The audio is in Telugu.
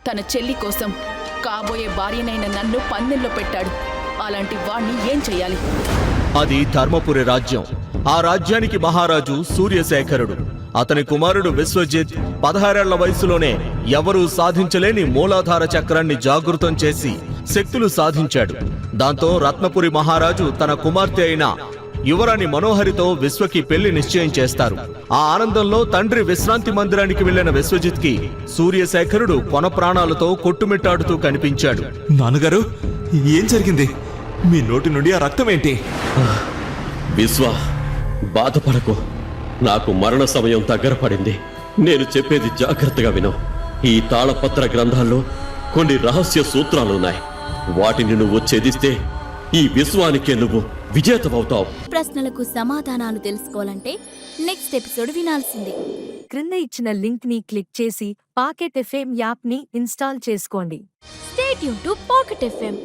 తన చెల్లి కోసం కాబోయే భార్యనైన నన్ను పందెంలో పెట్టాడు. అలాంటి వాణ్ణి ఏం చెయ్యాలి? అది ధర్మపురి రాజ్యం. ఆ రాజ్యానికి మహారాజు సూర్యశేఖరుడు. అతని కుమారుడు విశ్వజిత్ 16 ఏళ్ల వయసులోనే ఎవరూ సాధించలేని మూలాధార చక్రాన్ని జాగృతం చేసి శక్తులు సాధించాడు. దాంతో రత్నపురి మహారాజు తన కుమార్తె అయిన యువరాణి మనోహరితో విశ్వకి పెళ్లి నిశ్చయం చేస్తారు. ఆ ఆనందంలో తండ్రి విశ్రాంతి మందిరానికి వెళ్లిన విశ్వజిత్ కి సూర్యశేఖరుడు కొన ప్రాణాలతో కొట్టుమిట్టాడుతూ కనిపించాడు. నాన్నగారు, ఏం జరిగింది? మీ నోటి నుండి ఆ రక్తం ఏంటి? విశ్వ, బాధపడకు. నాకు మరణ సమయం దగ్గర పడింది. నేను చెప్పేది జాగ్రత్తగా విను. ఈ తాళపత్ర గ్రంథాల్లో కొన్ని రహస్య సూత్రాలున్నాయి. వాటిని నువ్వు ఛేదిస్తే ఈ విశ్వానికే నువ్వు విజేతమవుతావు. ప్రశ్నలకు సమాధానాలు తెలుసుకోవాలంటే నెక్స్ట్ ఎపిసోడ్ వినాల్సిందే. క్రింద ఇచ్చిన లింక్ ని క్లిక్ చేసి పాకెట్ ఎఫ్ఎం యాప్ ని ఇన్స్టాల్ చేసుకోండి. Stay tune to pocket FM.